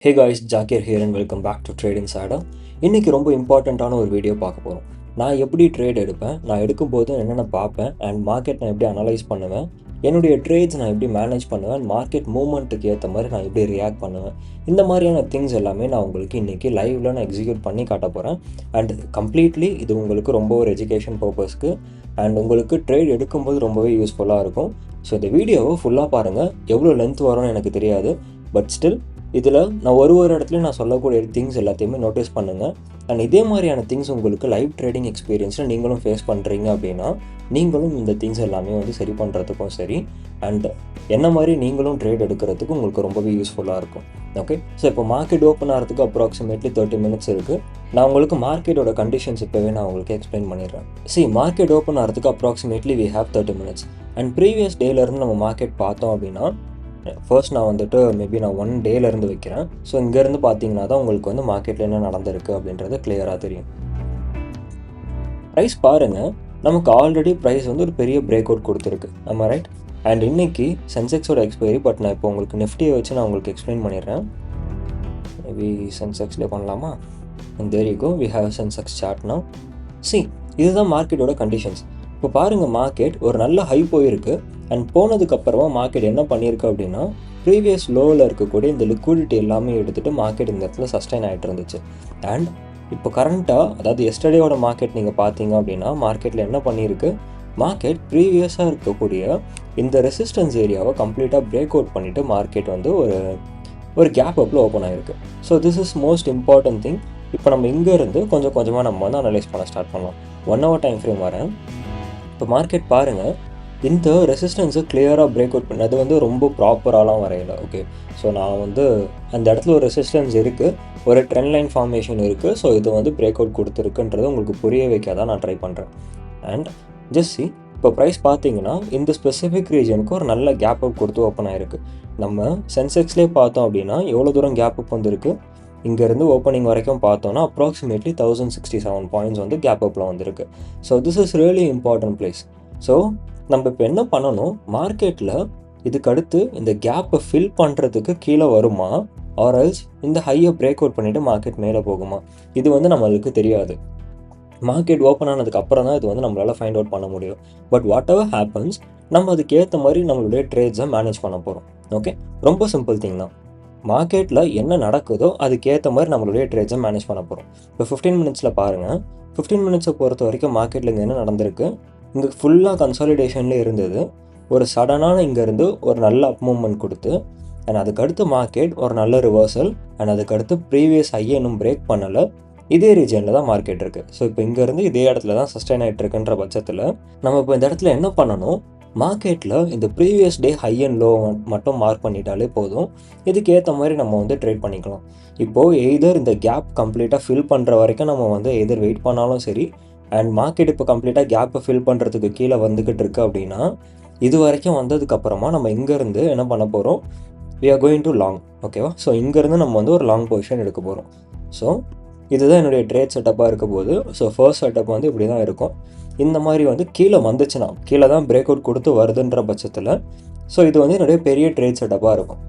Hey guys, Jakir here and welcome back to Trade Insider. இன்றைக்கி ரொம்ப இம்பார்ட்டண்ட்டான ஒரு வீடியோ பார்க்க போகிறோம். நான் எப்படி ட்ரேட் எடுப்பேன், நான் எடுக்கும்போது என்னென்ன பார்ப்பேன் அண்ட் மார்க்கெட் நான் எப்படி அனலைஸ் பண்ணுவேன், என்னுடைய ட்ரேட்ஸ் நான் எப்படி மேனேஜ் பண்ணுவேன், மார்க்கெட் மூவ்மெண்ட்டுக்கு ஏற்ற மாதிரி நான் எப்படி ரியாக்ட் பண்ணுவேன், இந்த மாதிரியான திங்ஸ் எல்லாமே நான் உங்களுக்கு இன்றைக்கி லைவில் நான் எக்ஸிக்யூட் பண்ணி காட்ட போகிறேன். அண்ட் கம்ப்ளீட்லி இது உங்களுக்கு ரொம்ப ஒரு எஜுகேஷன் பர்பஸ்க்கு அண்ட் உங்களுக்கு ட்ரேட் எடுக்கும்போது ரொம்பவே யூஸ்ஃபுல்லாக இருக்கும். ஸோ இந்த வீடியோவை ஃபுல்லாக பாருங்கள். எவ்வளோ லென்த் வரும்னு எனக்கு தெரியாது, பட் ஸ்டில் இதில் நான் ஒரு இடத்துலையும் நான் சொல்லக்கூடிய திங்ஸ் எல்லாத்தையுமே நோட்டீஸ் பண்ணுங்கள். அண்ட் இதே மாதிரியான திங்ஸ் உங்களுக்கு லைவ் ட்ரேடிங் எக்ஸ்பீரியன்ஸில் நீங்களும் ஃபேஸ் பண்ணுறீங்க அப்படின்னா நீங்களும் இந்த திங்ஸ் எல்லாமே சரி பண்ணுறதுக்கும் சரி அண்ட் என்ன மாதிரி நீங்களும் ட்ரேட் எடுக்கிறதுக்கு உங்களுக்கு ரொம்பவே யூஸ்ஃபுல்லாக இருக்கும். ஓகே, ஸோ இப்போ மார்க்கெட் ஓப்பன் ஆகிறதுக்கு அப்ராக்சிமேட்லி 30 மினிட்ஸ் இருக்குது. நான் உங்களுக்கு மார்க்கெட்டோட கண்டிஷன்ஸ் இப்போவே நான் உங்களுக்கு எக்ஸ்பிளைன் பண்ணிடுறேன். மார்க்கெட் ஓப்பன் ஆகிறதுக்கு approximately we have 30 minutes. And previous டேலேருந்து நம்ம மார்க்கெட் பார்த்தோம் அப்படின்னா ஃபர்ஸ்ட் நான் மேபி நான் 1 டேலேருந்து வைக்கிறேன். ஸோ இங்கேருந்து பார்த்தீங்கன்னா தான் உங்களுக்கு மார்க்கெட்டில் என்ன நடந்திருக்கு அப்படின்றது கிளியராக தெரியும். ப்ரைஸ் பாருங்கள், நமக்கு ஆல்ரெடி ப்ரைஸ் ஒரு பெரிய பிரேக் அவுட் கொடுத்துருக்கு, நம்ம ரைட். அண்ட் இன்றைக்கி சென்செக்ஸோட எக்ஸ்பைரி, பட் நான் இப்போ உங்களுக்கு நிஃப்டியை வச்சு நான் உங்களுக்கு எக்ஸ்பிளைன் பண்ணிடுறேன். மேபி சென்செக்ஸ்லேயே பண்ணலாமா? There you go, we have Sensex chart now. இதுதான் மார்க்கெட்டோட கண்டிஷன்ஸ். இப்போ பாருங்கள், மார்க்கெட் ஒரு நல்ல ஹை போயிருக்கு. அண்ட் போனதுக்கப்புறமா மார்க்கெட் என்ன பண்ணியிருக்கு அப்படின்னா ப்ரீவியஸ் லோவில் இருக்கக்கூடிய இந்த லிக்விடிட்டி எல்லாமே எடுத்துகிட்டு மார்க்கெட் இந்த இடத்துல சஸ்டைன் ஆகிட்டு இருந்துச்சு. அண்ட் இப்போ கரண்ட்டாக, அதாவது எஸ்டர்டேயோட மார்க்கெட் நீங்கள் பார்த்தீங்க அப்படின்னா மார்க்கெட்டில் என்ன பண்ணியிருக்கு, மார்க்கெட் ப்ரீவியஸாக இருக்கக்கூடிய இந்த ரெசிஸ்டன்ஸ் ஏரியாவை கம்ப்ளீட்டாக பிரேக் அவுட் பண்ணிவிட்டு மார்க்கெட் ஒரு கேப் அப்பில் ஓப்பன் ஆகிருக்கு. So this is most important thing. இப்போ நம்ம இங்கேருந்து கொஞ்சம் கொஞ்சமாக நம்ம அனலைஸ் பண்ண ஸ்டார்ட் பண்ணலாம். 1 hour டைம் ஃப்ரேம் வரேன். இப்போ மார்க்கெட் பாருங்கள், இந்த ரெசிஸ்டன்ஸை கிளியராக பிரேக் அவுட் பண்ணது ரொம்ப ப்ராப்பராலாம் வரையலை. ஓகே, ஸோ நான் அந்த இடத்துல ஒரு ரெசிஸ்டன்ஸ் இருக்குது, ஒரு ட்ரெண்ட் லைன் ஃபார்மேஷன் இருக்குது. ஸோ இது பிரேக் அவுட் கொடுத்துருக்குன்றது உங்களுக்கு புரிய வைக்க தான் நான் ட்ரை பண்ணுறேன். அண்ட் ஜஸ்ட் இப்போ ப்ரைஸ் பார்த்தீங்கன்னா இந்த ஸ்பெசிஃபிக் ரீஜனுக்கு ஒரு நல்ல கேப் அப் கொடுத்து ஓப்பன் ஆகிருக்கு. நம்ம சென்செக்ஸ்லேயே பார்த்தோம் அப்படின்னா எவ்வளோ தூரம் கேப் அப் வந்திருக்கு, இங்கேருந்து ஓப்பனிங் வரைக்கும் பார்த்தோன்னா அப்ராக்சிமேட்லி 1067 பாயிண்ட்ஸ் கேப் அப்பில் வந்திருக்கு. So this is really important place. So நம்ம இப்போ என்ன பண்ணணும், மார்க்கெட்டில் இதுக்கு அடுத்து இந்த கேப்பை ஃபில் பண்ணுறதுக்கு கீழே வருமா, ஆர்எல்ஸ் இந்த ஹையை பிரேக் அவுட் பண்ணிவிட்டு மார்க்கெட் மேலே போகுமா, இது நம்மளுக்கு தெரியாது. மார்க்கெட் ஓப்பன் ஆனதுக்கு அப்புறம் தான் இது நம்மளால் ஃபைண்ட் அவுட் பண்ண முடியும். பட் வாட் எவர் ஹேப்பன்ஸ், நம்ம அதுக்கு ஏற்ற மாதிரி நம்மளுடைய ட்ரேட்ஸை மேனேஜ் பண்ண போகிறோம். ஓகே, ரொம்ப சிம்பிள் திங் தான். மார்க்கெட்டில் என்ன நடக்குதோ அதுக்கேற்ற மாதிரி நம்மளுடைய ட்ரேட்ஸை மேனேஜ் பண்ண போகிறோம். இப்போ 15 மினிட்ஸில் பாருங்கள், 15 மினிட்ஸை பொறுத்த வரைக்கும் மார்க்கெட்டில் இங்கே என்ன நடந்திருக்கு, இங்கே ஃபுல்லாக கன்சாலிடேஷன்லேயே இருந்தது. ஒரு சடனான இங்கேருந்து ஒரு நல்ல அப் மூவ்மெண்ட் கொடுத்து அண்ட் அதுக்கடுத்து மார்க்கெட் ஒரு நல்ல ரிவர்சல் அண்ட் அதுக்கடுத்து ப்ரீவியஸ் ஹையை இன்னும் பிரேக் பண்ணலை. இதே ரீஜனில் தான் மார்க்கெட் இருக்குது. ஸோ இப்போ இங்கேருந்து இதே இடத்துல தான் சஸ்டைன் ஆகிட்டு இருக்குன்ற பட்சத்தில் நம்ம இப்போ இந்த இடத்துல என்ன பண்ணணும், மார்க்கெட்டில் இந்த previous day high and low மட்டும் மார்க் பண்ணிட்டாலே போதும். இதுக்கு ஏற்ற மாதிரி நம்ம ட்ரேட் பண்ணிக்கலாம். இப்போது எய்தர் இந்த கேப் கம்ப்ளீட்டாக ஃபில் பண்ணுற வரைக்கும் நம்ம எய்தர் வெயிட் பண்ணாலும் சரி, அண்ட் மார்க்கெட் இப்போ கம்ப்ளீட்டாக கேப்பை ஃபில் பண்ணுறதுக்கு கீழே வந்துக்கிட்டு இருக்கு அப்படின்னா இது வரைக்கும் வந்ததுக்கப்புறமா நம்ம இங்கேருந்து என்ன பண்ண போகிறோம், we are going to long. ஓகேவா? ஸோ இங்கேருந்து நம்ம ஒரு லாங் பொசிஷன் எடுக்க போகிறோம். ஸோ இதுதான் என்னுடைய ட்ரேட் செட்டப்பாக இருக்க போது. ஸோ ஃபர்ஸ்ட் செட்டப் இப்படி தான் இருக்கும். இந்த மாதிரி கீழே வந்துச்சுன்னா, கீழே தான் பிரேக் அவுட் கொடுத்து வருதுன்ற பட்சத்தில் ஸோ இது என்னுடைய பெரிய ட்ரேட் செட்டப்பாக இருக்கும்.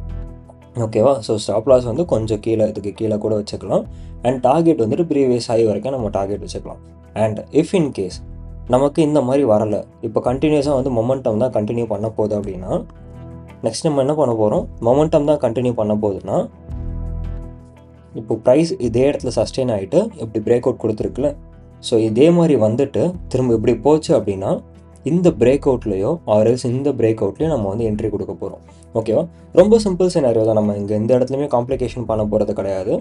ஓகேவா? ஸோ ஸ்டாப் லாஸ் கொஞ்சம் கீழே, இதுக்கு கீழே கூட வச்சுக்கலாம். அண்ட் டார்கெட் ப்ரீவியஸ் ஹை வரைக்கும் நம்ம டார்கெட் வச்சுக்கலாம். அண்ட் இஃப் இன் கேஸ் நமக்கு இந்த மாதிரி வரலை, இப்போ கண்டினியூஸாக மொமெண்டம் தான் கண்டினியூ பண்ண போகுது அப்படின்னா நெக்ஸ்ட் நம்ம என்ன பண்ண போகிறோம், மொமெண்டம் தான் கண்டினியூ பண்ண போகுதுன்னா இப்போ ப்ரைஸ் இதே இடத்துல சஸ்டெயின் ஆகிட்டு இப்படி பிரேக் அவுட் கொடுத்துருக்குல்ல, ஸோ இதே மாதிரி திரும்ப இப்படி போச்சு அப்படின்னா இந்த பிரேக் அவுட்லேயோ ஆர்எல்ஸ் இந்த பிரேக் அவுட்லேயோ நம்ம என்ட்ரி கொடுக்க போகிறோம். ஓகேவா? ரொம்ப சிம்பிள் சினாரியோ தான். நம்ம இங்கே எந்த இடத்துலையுமே காம்ப்ளிகேஷன் பண்ண போகிறது கிடையாது.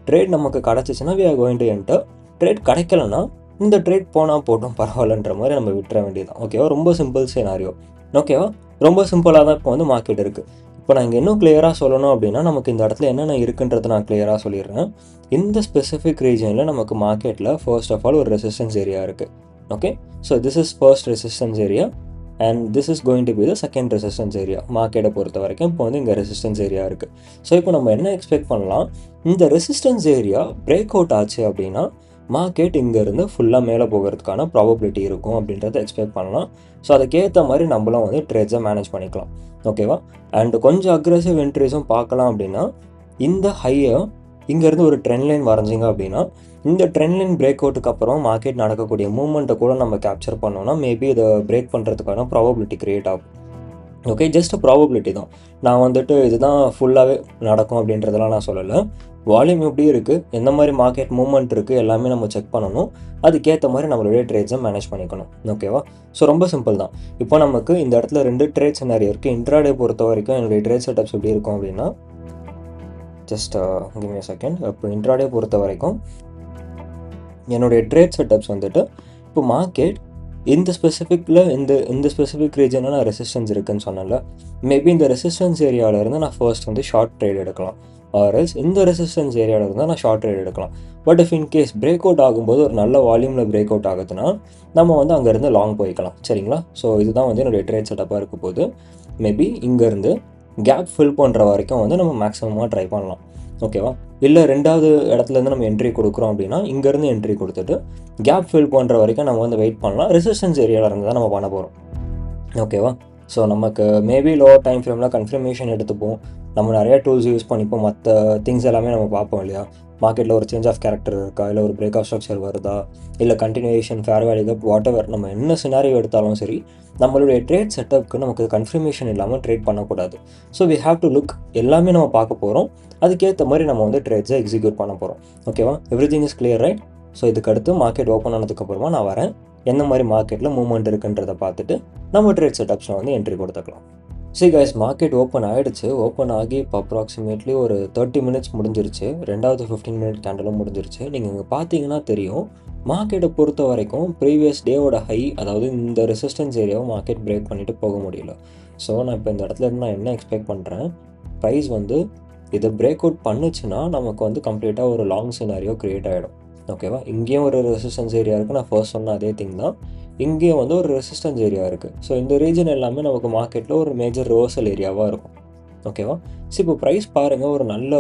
ட்ரேட் நமக்கு கிடச்சிச்சின்னா we are going to enter. Trade கிடைக்கலன்னா இந்த ட்ரேட் போனால் போட்டும் பரவாயில்லன்ற மாதிரி நம்ம விட்டுற வேண்டியதுதான். ஓகேவா? ரொம்ப சிம்பிள் சினாரியோ. ஓகேவா? ரொம்ப சிம்பிளாக தான் இப்போ மார்க்கெட் இருக்குது. இப்போ நான் இங்கே இன்னும் கிளியராக சொல்லணும் அப்படின்னா நமக்கு இந்த இடத்துல என்னென்ன இருக்குன்றதை நான் கிளியராக சொல்லிடுறேன். இந்த ஸ்பெசிஃபிக் ரீஜனில் நமக்கு மார்க்கெட்டில் ஃபர்ஸ்ட் ஆஃப் ஆல் ஒரு ரெசிஸ்டன்ஸ் ஏரியா இருக்குது. Okay, so this is first resistance area and this is going to be the second resistance area. மார்க்கெட்டை பொறுத்த வரைக்கும் இப்போ இங்கே ரெசிஸ்டன்ஸ் ஏரியா இருக்குது. ஸோ இப்போ நம்ம என்ன எக்ஸ்பெக்ட் பண்ணலாம், இந்த ரெசிஸ்டன்ஸ் ஏரியா பிரேக் அவுட் ஆச்சு அப்படின்னா மார்க்கெட் இங்கேருந்து ஃபுல்லாக மேலே போகிறதுக்கான ப்ராபபிலிட்டி இருக்கும் அப்படின்றத எக்ஸ்பெக்ட் பண்ணலாம். ஸோ அதுக்கேற்ற மாதிரி நம்மளும் ட்ரேட்ஸை மேனேஜ் பண்ணிக்கலாம். ஓகேவா? அண்ட் கொஞ்சம் அக்ரெசிவ் என்ட்ரிஸும் பார்க்கலாம் அப்படின்னா இந்த ஹையை இங்கேருந்து ஒரு ட்ரெண்ட் லைன் வரைஞ்சிங்க அப்படின்னா, இந்த ட்ரெண்ட் லைன் பிரேக் அவுட்டுக்கு அப்புறம் மார்க்கெட் நடக்கக்கூடிய மூவ்மெண்ட்டை கூட நம்ம கேப்சர் பண்ணோம்னா, மேபி இதை பிரேக் பண்ணுறதுக்கான ப்ராபபிலிட்டி க்ரியேட் ஆகும். ஓகே, ஜஸ்ட் ப்ராபபிலிட்டி தான். நான் வந்துட்டு இதுதான் ஃபுல்லாகவே நடக்கும் அப்படின்றதெல்லாம் நான் சொல்லலை. வால்யூம் எப்படி இருக்குது, எந்த மாதிரி மார்க்கெட் மூவ்மெண்ட் இருக்குது, எல்லாமே நம்ம செக் பண்ணணும். அதுக்கேற்ற மாதிரி நம்மளுடைய ட்ரேட்ஸை மேனேஜ் பண்ணிக்கணும். ஓகேவா? ஸோ ரொம்ப சிம்பிள் தான். இப்போ நமக்கு இந்த இடத்துல 2 ட்ரேட் சினாரியோ இருக்குது. இன்ட்ராடே பொறுத்த வரைக்கும் என்னுடைய ட்ரேட் செட்டப்ஸ் எப்படி இருக்கும் அப்படின்னா, just give me a second. இப்போ இன்ட்ராடே பொறுத்த வரைக்கும் என்னுடைய ட்ரேட் செட்டப்ஸ் வந்துட்டு, இப்போ மார்க்கெட் இந்த ஸ்பெசிஃபிக்கில் இந்த ஸ்பெசிஃபிக் ரீஜனில் நான் ரெசிஸ்டன்ஸ் இருக்குதுன்னு சொன்னேன்ல, மேபி இந்த ரெசிஸ்டன்ஸ் ஏரியாவிலேருந்து நான் ஃபர்ஸ்ட் வந்து ஷார்ட் ட்ரேட் எடுக்கலாம். ஆர்எல்ஸ் இந்த ரெசிஸ்டன்ஸ் ஏரியாவில் இருந்தால் நான் ஷார்ட் ட்ரேட் எடுக்கலாம். But if in case break out ஆகும்போது ஒரு நல்ல வால்யூமில் பிரேக் அவுட் ஆகுதுன்னா நம்ம வந்து அங்கேருந்து லாங் போய்க்கலாம். சரிங்களா? ஸோ இதுதான் வந்து என்னுடைய ட்ரேட் செட்டப்பாக இருக்க போது. மேபி இங்கேருந்து கேப் ஃபில் பண்ணுற வரைக்கும் வந்து நம்ம மேக்ஸிமமாக ட்ரை பண்ணலாம். ஓகேவா? இல்லை 2வது இடத்துலேருந்து நம்ம என்ட்ரி கொடுக்குறோம் அப்படின்னா இங்கேருந்து என்ட்ரி கொடுத்துட்டு கேப் ஃபில் பண்ணுற வரைக்கும் நம்ம வந்து வெயிட் பண்ணலாம். ரெசிஸ்டன்ஸ் ஏரியாவில் இருந்து தான் நம்ம பண்ண போகிறோம். ஓகேவா? ஸோ நமக்கு மேபி லோவர் டைம் ஃப்ரேமில் கன்ஃபர்மேஷன் எடுத்துப்போம். நம்ம நிறையா டூல்ஸ் யூஸ் பண்ணிப்போம். மற்ற திங்ஸ் எல்லாமே நம்ம பார்ப்போம் இல்லையா? மார்க்கெட்டில் ஒரு சேஞ்ச் ஆஃப் கேரக்டர் இருக்கா, இல்லை ஒரு பிரேக் ஆஃப் ஸ்ட்ரக்சர் வருதா, இல்லை continuation, fair value gap, whatever நம்ம என்ன சினாரியோ எடுத்தாலும் சரி, நம்மளுடைய ட்ரேட் செட்டப்புக்கு நமக்கு கன்ஃபர்மேஷன் இல்லாமல் ட்ரேட் பண்ணக்கூடாது. So we have to look, எல்லாமே நம்ம பார்க்க போகிறோம். அதுக்கேற்ற மாதிரி நம்ம வந்து ட்ரேட்ஸை எக்ஸிக்யூட் பண்ண போகிறோம். ஓகேவா? Everything is clear, right? So இதுக்கடுத்து மார்க்கெட் ஓப்பன் ஆனதுக்கப்புறமா நான் வரேன். எந்த மாதிரி மார்க்கெட்டில் மூவ்மெண்ட் இருக்குன்றதை பார்த்துட்டு நம்ம ட்ரேட் செட்டப்ஸில் வந்து என்ட்ரி கொடுத்துக்கலாம். சரி கைஸ், மார்க்கெட் ஓப்பன் ஆகிடுச்சு. ஓப்பன் ஆகி இப்போ அப்ராக்சிமேட்லி ஒரு 30 மினிட்ஸ் முடிஞ்சிருச்சு. 2வது 15 மினிட் கேண்டலும் முடிஞ்சிருச்சு. நீங்கள் இங்கே பார்த்தீங்கன்னா தெரியும், மார்க்கெட்டை பொறுத்த வரைக்கும் ப்ரீவியஸ் டேவோட ஹை, அதாவது இந்த ரெசிஸ்டன்ஸ் ஏரியாவை மார்க்கெட் பிரேக் பண்ணிவிட்டு போக முடியல. ஸோ நான் இப்போ இந்த இடத்துல இருந்து நான் என்ன எக்ஸ்பெக்ட் பண்ணுறேன், ப்ரைஸ் வந்து இதை பிரேக் அவுட் பண்ணுச்சுன்னா நமக்கு வந்து கம்ப்ளீட்டாக ஒரு லாங் சினாரியோ க்ரியேட் ஆகிடும். ஓகேவா? இங்கேயும் ஒரு ரெசிஸ்டன்ஸ் ஏரியா இருக்குது. நான் ஃபர்ஸ்ட் சொன்ன அதே திங் தான். இங்கேயும் வந்து ஒரு ரெசிஸ்டன்ஸ் ஏரியா இருக்குது. ஸோ இந்த ரீஜன் எல்லாமே நமக்கு மார்க்கெட்டில் ஒரு மேஜர் ரிவர்சல் ஏரியாவாக இருக்கும். ஓகேவா? ஸோ இப்போ ப்ரைஸ் பாருங்கள், ஒரு நல்ல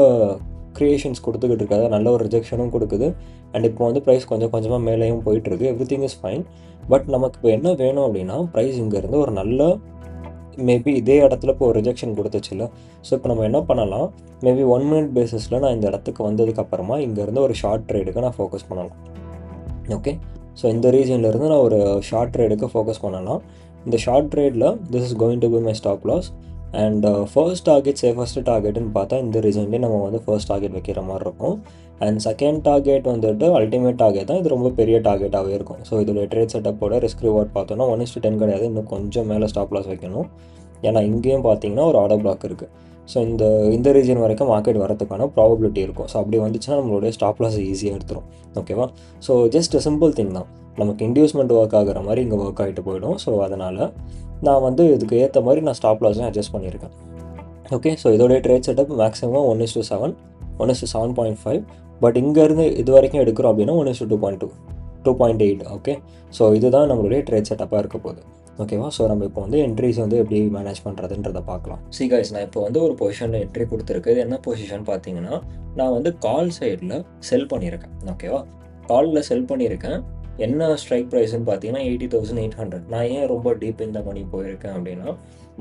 க்ரியேஷன்ஸ் கொடுத்துக்கிட்டு இருக்காது, நல்ல ஒரு ரிஜெக்ஷனும் கொடுக்குது. அண்ட் இப்போ வந்து ப்ரைஸ் கொஞ்சம் கொஞ்சமாக மேலேயும் போயிட்டுருக்கு. Everything is fine. பட் நமக்கு இப்போ என்ன வேணும் அப்படின்னா, ப்ரைஸ் இங்கேருந்து ஒரு நல்ல மேபி இதே இடத்துல இப்போ ஒரு ரிஜெக்ஷன் கொடுத்துச்சுல்ல. ஸோ இப்போ நம்ம என்ன பண்ணலாம், மேபி 1 மினிட் பேஸிஸில் நான் இந்த இடத்துக்கு வந்ததுக்கப்புறமா இங்கேருந்து ஒரு ஷார்ட் ட்ரேடுக்கு நான் ஃபோக்கஸ் பண்ணலாம். ஓகே, ஸோ இந்த ரீஜன்லேருந்து நான் ஒரு ஷார்ட் ட்ரேடுக்கு ஃபோக்கஸ் பண்ணலாம். இந்த ஷார்ட் ட்ரேடில் this is going to be my stop loss. And first target, safest டார்கெட்டுன்னு பார்த்தா இந்த ரீஜன்லேயே நம்ம வந்து ஃபர்ஸ்ட் டார்கெட் வைக்கிற மாதிரி இருக்கும். அண்ட் செகண்ட் டார்கெட் வந்துட்டு அல்டிமேட் டார்கெட் தான். இது ரொம்ப பெரிய டார்கெட்டாகவே இருக்கும். ஸோ இதோட ட்ரேட் செட்டப்போட ரிஸ்க் ரிவார்ட் பார்த்தோன்னா 1:10 கிடையாது, இன்னும் கொஞ்சம் மேலே ஸ்டாப் லாஸ் வைக்கணும். ஏன்னா இங்கேயும் பார்த்தீங்கன்னா ஒரு ஆர்டர் பிளாக் இருக்குது. ஸோ இந்த ரீஜன் வரைக்கும் மார்க்கெட் வரதுக்கான ப்ராபபிலிட்டி இருக்கும். ஸோ அப்படி வந்துச்சுன்னா நம்மளுடைய ஸ்டாப் லாஸ் ஈஸியாக எடுத்துரும். ஓகேவா? ஸோ ஜஸ்ட் சிம்பிள் திங் தான். நமக்கு இன்டியூஸ்மெண்ட் ஒர்க் ஆகிற மாதிரி இங்கே ஒர்க் ஆகிட்டு போயிடும். ஸோ அதனால் நான் வந்து இதுக்கு ஏற்ற மாதிரி நான் ஸ்டாப் லாஸும் அட்ஜஸ்ட் பண்ணியிருக்கேன். ஓகே, ஸோ இதோடைய ட்ரேட் செட்டப் மேக்ஸிமம் 1:7, 1:7.5. பட் இங்கேருந்து இது வரைக்கும் எடுக்கிறோம் அப்படின்னா 1:2.2, 2.8. ஓகே, ஸோ இதுதான் நம்மளுடைய ட்ரேட் செட்டப்பாக இருக்க போகுது. ஓகேவா? ஸோ நம்ம இப்போ வந்து என்ட்ரிஸ் வந்து எப்படி மேனேஜ் பண்ணுறதுன்றதை பார்க்கலாம். சி கைஸ், நான் இப்போ வந்து ஒரு பொசிஷனில் என்ட்ரி கொடுத்துருக்கு. இது என்ன பொசிஷன் பார்த்தீங்கன்னா, நான் வந்து கால் சைடில் செல் பண்ணியிருக்கேன். ஓகேவா? காலில் செல் பண்ணியிருக்கேன். என்ன ஸ்ட்ரைக் ப்ரைஸ்ன்னு பார்த்தீங்கன்னா 80,800. நான் ஏன் ரொம்ப டீப் இந்த மணி போயிருக்கேன் அப்படின்னா,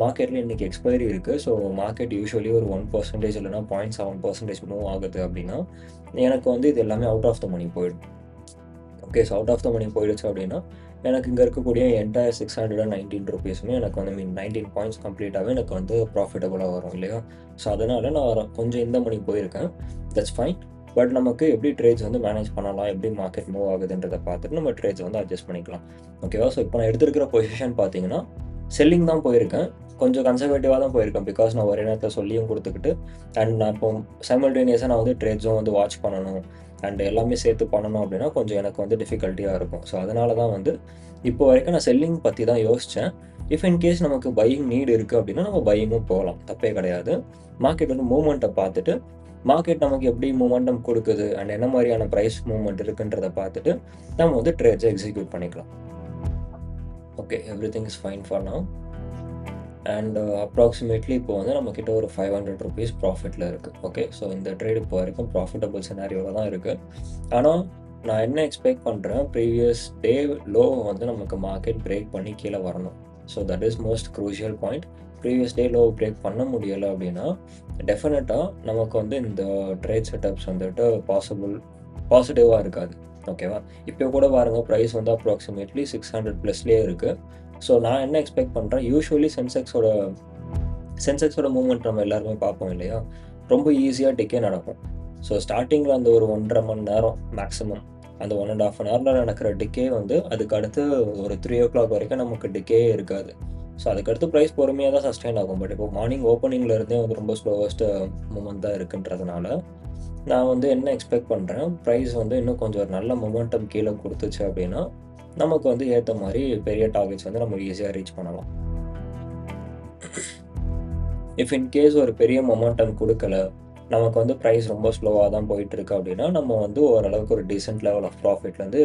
மார்க்கெட்டில் இன்றைக்கி எக்ஸ்பைரி இருக்குது. ஸோ மார்க்கெட் யூஸ்வலி ஒரு 1% இல்லைனா 0.7% மூவ் ஆகுது அப்படின்னா எனக்கு வந்து இது எல்லாமே அவுட் ஆஃப் த மணி போயிடும். Okay, so out of the money போயிடுச்சு அப்படின்னா எனக்கு இங்கே இருக்கக்கூடிய என்டையர் 619 ருபீஸுமே எனக்கு வந்து 19 பாயிண்ட்ஸ் கம்ப்ளீட்டாகவே எனக்கு வந்து ப்ராஃபிட்டபுளாக வரும் இல்லையா? ஸோ அதனால் நான் கொஞ்சம் இந்த மணி போயிருக்கேன். That's fine. பட் நமக்கு எப்படி ட்ரேட்ஸ் வந்து மேனேஜ் பண்ணலாம், எப்படி மார்க்கெட் மூவ் ஆகுதுன்றதை பார்த்துட்டு நம்ம ட்ரேட்ஸ் வந்து அட்ஜஸ்ட் பண்ணிக்கலாம். ஓகேவா? ஸோ இப்போ நான் எடுத்துருக்கிற பொசிஷன் பார்த்தீங்கன்னா செல்லிங் தான் போயிருக்கேன். கொஞ்சம் கன்சர்வேட்டிவாக தான் போயிருக்கேன். பிகாஸ் நான் ஒரே நேரத்தில் சொல்லியும் கொடுத்துக்கிட்டு அண்ட் நான் இப்போ சைமல்டேனியஸாக நான் வந்து ட்ரேட்ஸும் வந்து வாட்ச் பண்ணணும் அண்ட் எல்லாமே சேர்த்து பண்ணணும் அப்படின்னா கொஞ்சம் எனக்கு வந்து டிஃபிகல்ட்டியாக இருக்கும். ஸோ அதனால தான் வந்து இப்போ வரைக்கும் நான் செல்லிங் பற்றி தான் யோசித்தேன். இஃப் இன்கேஸ் நமக்கு பையிங் நீடு இருக்குது அப்படின்னா நம்ம பையிங்கும் போகலாம், தப்பே கிடையாது. மார்க்கெட் வந்து மூவ்மெண்ட்டை பார்த்துட்டு மார்க்கெட் நமக்கு எப்படி மூமெண்டம் கொடுக்குது அண்ட் என்ன மாதிரியான ப்ரைஸ் மூவ்மெண்ட் இருக்குன்றதை பார்த்துட்டு நம்ம வந்து ட்ரேட்ஸை எக்ஸிக்யூட் பண்ணிக்கலாம். Okay, everything is fine for now. And approximately இப்போ வந்து நம்மக்கிட்ட ஒரு 500 ருபீஸ் ப்ராஃபிட்டில் இருக்குது. ஓகே, ஸோ இந்த ட்ரேட் இப்போ வரைக்கும் ப்ராஃபிட்டபிள் சினாரியோவில் தான் இருக்குது. ஆனால் நான் என்ன எக்ஸ்பெக்ட் பண்ணுறேன், ப்ரீவியஸ் டே லோ வந்து நமக்கு மார்க்கெட் பிரேக் பண்ணி கீழே வரணும். So that is most crucial point. Previous day low break பண்ண முடியலை அப்படின்னா டெஃபினட்டாக நமக்கு வந்து இந்த ட்ரேட் செட்டப்ஸ் வந்துட்டு பாசிட்டிவாக இருக்காது. ஓகேவா? இப்போ கூட பாருங்கள், ப்ரைஸ் வந்து அப்ராக்சிமேட்லி 600 ப்ளஸ்லேயே இருக்குது. ஸோ நான் என்ன எக்ஸ்பெக்ட் பண்ணுறேன், யூஸ்வலி சென்செக்ஸோட மூவ்மெண்ட் நம்ம எல்லாருமே பார்ப்போம் இல்லையா, ரொம்ப ஈஸியாக டிக்கே நடக்கும். ஸோ ஸ்டார்டிங்கில் அந்த ஒரு 1.5 மணி நேரம் மேக்ஸிமம், அந்த 1.5 ஹவரில் நடக்கிற டிக்கே வந்து அதுக்கு அடுத்து ஒரு 3 o'clock வரைக்கும் நமக்கு டிக்கே இருக்காது. ஸோ அதுக்கடுத்து ப்ரைஸ் பொறுமையாக தான் சஸ்டெயின் ஆகும். பட் இப்போ மார்னிங் ஓப்பனிங்கில் இருந்தே வந்து ரொம்ப ஸ்லோவஸ்ட் மூமெண்ட் தான் இருக்குன்றதுனால நான் வந்து என்ன எக்ஸ்பெக்ட் பண்ணுறேன், ப்ரைஸ் வந்து இன்னும் கொஞ்சம் ஒரு நல்ல மொமெண்டம் கீழே கொடுத்துச்சு அப்படின்னா நமக்கு வந்து ஏற்ற மாதிரி பெரிய டார்கெட்ஸ் வந்து நம்ம ஈஸியாக ரீச் பண்ணலாம். இஃப் இன்கேஸ் ஒரு பெரிய மொமெண்டம் கொடுக்கல, நமக்கு வந்து ப்ரைஸ் ரொம்ப ஸ்லோவாக தான் போயிட்டுருக்கு அப்படின்னா நம்ம வந்து ஓரளவுக்கு ஒரு டீசென்ட் லெவல் ஆஃப் ப்ராஃபிட்லேருந்து